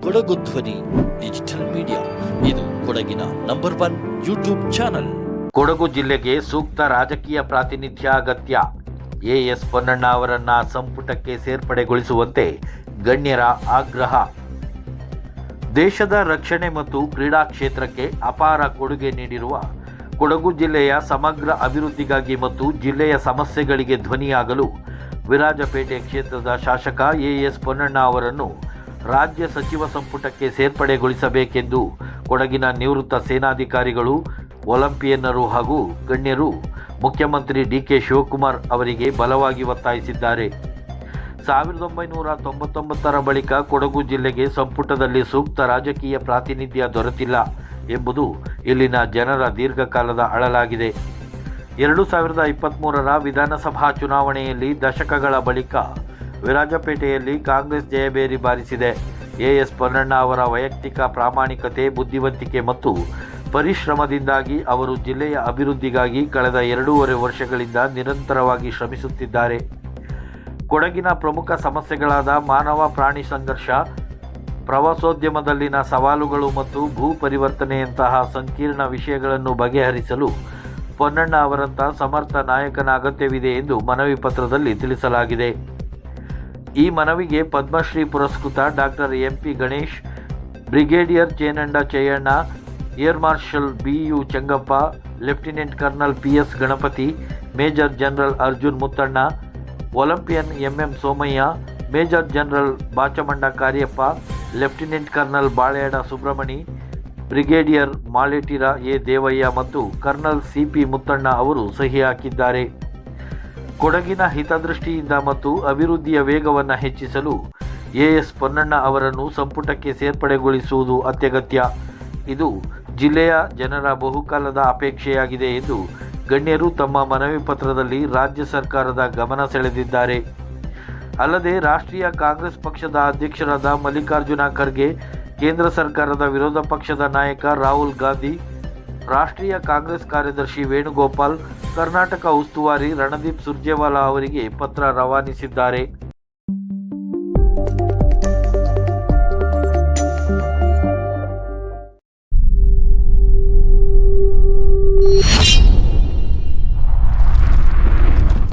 ಕೊಡಗು ಧ್ವನಿ digital media, ಇದು ಕೊಡಗಿನ ನಂಬರ್ 1 ಯೂಟ್ಯೂಬ್ ಚಾನಲ್. ಕೊಡಗು ಜಿಲ್ಲೆಗೆ ಸೂಕ್ತ ರಾಜಕೀಯ ಪ್ರಾತಿನಿಧ್ಯ ಅಗತ್ಯ. ಎಎಸ್ ಪೊನ್ನಣ್ಣ ಅವರನ್ನ ಸಂಪುಟಕ್ಕೆ ಸೇರ್ಪಡೆಗೊಳಿಸುವಂತೆ ಗಣ್ಯರ ಆಗ್ರಹ. ದೇಶದ ರಕ್ಷಣೆ ಮತ್ತು ಕ್ರೀಡಾ ಕ್ಷೇತ್ರಕ್ಕೆ ಅಪಾರ ಕೊಡುಗೆ ನೀಡಿರುವ ಕೊಡಗು ಜಿಲ್ಲೆಯ ಸಮಗ್ರ ಅಭಿವೃದ್ಧಿಗಾಗಿ ಮತ್ತು ಜಿಲ್ಲೆಯ ಸಮಸ್ಯೆಗಳಿಗೆ ಧ್ವನಿಯಾಗಲು ವಿರಾಜಪೇಟೆ ಕ್ಷೇತ್ರದ ಶಾಸಕ ಎಎಸ್ ಪೊನ್ನಣ್ಣ ಅವರನ್ನು ರಾಜ್ಯ ಸಚಿವ ಸಂಪುಟಕ್ಕೆ ಸೇರ್ಪಡೆಗೊಳಿಸಬೇಕೆಂದು ಕೊಡಗಿನ ನಿವೃತ್ತ ಸೇನಾಧಿಕಾರಿಗಳು, ಒಲಿಂಪಿಯನ್ನರು ಹಾಗೂ ಗಣ್ಯರು ಮುಖ್ಯಮಂತ್ರಿ ಡಿಕೆ ಶಿವಕುಮಾರ್ ಅವರಿಗೆ ಬಲವಾಗಿ ಒತ್ತಾಯಿಸಿದ್ದಾರೆ. 1999ರ ಬಳಿಕ ಕೊಡಗು ಜಿಲ್ಲೆಗೆ ಸಂಪುಟದಲ್ಲಿ ಸೂಕ್ತ ರಾಜಕೀಯ ಪ್ರಾತಿನಿಧ್ಯ ದೊರೆತಿಲ್ಲ ಎಂಬುದು ಇಲ್ಲಿನ ಜನರ ದೀರ್ಘಕಾಲದ ಅಳಲಾಗಿದೆ. 2023ರ ವಿಧಾನಸಭಾ ಚುನಾವಣೆಯಲ್ಲಿ ದಶಕಗಳ ಬಳಿಕ ವಿರಾಜಪೇಟೆಯಲ್ಲಿ ಕಾಂಗ್ರೆಸ್ ಜಯಬೇರಿ ಬಾರಿಸಿದೆ. ಎಎಸ್ ಪೊನ್ನಣ್ಣ ಅವರ ವೈಯಕ್ತಿಕ ಪ್ರಾಮಾಣಿಕತೆ, ಬುದ್ಧಿವಂತಿಕೆ ಮತ್ತು ಪರಿಶ್ರಮದಿಂದಾಗಿ ಅವರು ಜಿಲ್ಲೆಯ ಅಭಿವೃದ್ಧಿಗಾಗಿ ಕಳೆದ 2.5 ವರ್ಷಗಳಿಂದ ನಿರಂತರವಾಗಿ ಶ್ರಮಿಸುತ್ತಿದ್ದಾರೆ. ಕೊಡಗಿನ ಪ್ರಮುಖ ಸಮಸ್ಯೆಗಳಾದ ಮಾನವ ಪ್ರಾಣಿ ಸಂಘರ್ಷ, ಪ್ರವಾಸೋದ್ಯಮದಲ್ಲಿನ ಸವಾಲುಗಳು ಮತ್ತು ಭೂ ಪರಿವರ್ತನೆಯಂತಹ ಸಂಕೀರ್ಣ ವಿಷಯಗಳನ್ನು ಬಗೆಹರಿಸಲು ಪೊನ್ನಣ್ಣ ಅವರಂಥ ಸಮರ್ಥ ನಾಯಕನ ಅಗತ್ಯವಿದೆ ಎಂದು ಮನವಿ ಪತ್ರದಲ್ಲಿ ತಿಳಿಸಲಾಗಿದೆ. ಈ ಮನವಿಗೆ ಪದ್ಮಶ್ರೀ ಪುರಸ್ಕೃತ doctor MP Ganesh, brigadier Chenanda Chayyanna, air marshal BU Chengappa, lieutenant colonel PS Ganapathy, major general Arjun Muthanna, olympian MM Somaiah, major general Bachamanda Cariappa, lieutenant colonel Baleyada Subramani, brigadier Maletira A Devaiah ಮತ್ತು ಕರ್ನಲ್ ಸಿಪಿ ಮುತ್ತಣ್ಣ ಅವರು ಸಹಿ ಹಾಕಿದ್ದಾರೆ. ಕೊಡಗಿನ ಹಿತದೃಷ್ಟಿಯಿಂದ ಮತ್ತು ಅಭಿವೃದ್ಧಿಯ ವೇಗವನ್ನು ಹೆಚ್ಚಿಸಲು ಎಎಸ್ ಪೊನ್ನಣ್ಣ ಅವರನ್ನು ಸಂಪುಟಕ್ಕೆ ಸೇರ್ಪಡೆಗೊಳಿಸುವುದು ಅತ್ಯಗತ್ಯ. ಇದು ಜಿಲ್ಲೆಯ ಜನರ ಬಹುಕಾಲದ ಅಪೇಕ್ಷೆಯಾಗಿದೆ ಎಂದು ಗಣ್ಯರು ತಮ್ಮ ಮನವಿ ಪತ್ರದಲ್ಲಿ ರಾಜ್ಯ ಸರ್ಕಾರದ ಗಮನ ಸೆಳೆದಿದ್ದಾರೆ. ಅಲ್ಲದೆ ರಾಷ್ಟ್ರೀಯ ಕಾಂಗ್ರೆಸ್ ಪಕ್ಷದ ಅಧ್ಯಕ್ಷರಾದ ಮಲ್ಲಿಕಾರ್ಜುನ ಖರ್ಗೆ, ಕೇಂದ್ರ ಸರ್ಕಾರದ ವಿರೋಧ ಪಕ್ಷದ ನಾಯಕ ರಾಹುಲ್ ಗಾಂಧಿ, ರಾಷ್ಟ್ರೀಯ ಕಾಂಗ್ರೆಸ್ ಕಾರ್ಯದರ್ಶಿ ವೇಣುಗೋಪಾಲ್, ಕರ್ನಾಟಕ ಉಸ್ತುವಾರಿ ರಣದೀಪ್ ಸುರ್ಜೇವಾಲಾ ಅವರಿಗೆ ಪತ್ರ ರವಾನಿಸಿದ್ದಾರೆ.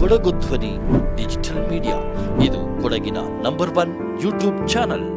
ಕೊಡಗು ಧ್ವನಿ ಡಿಜಿಟಲ್ ಮೀಡಿಯಾ, ಇದು ಕೊಡಗಿನ ನಂಬರ್ 1 ಯೂಟ್ಯೂಬ್ ಚಾನಲ್.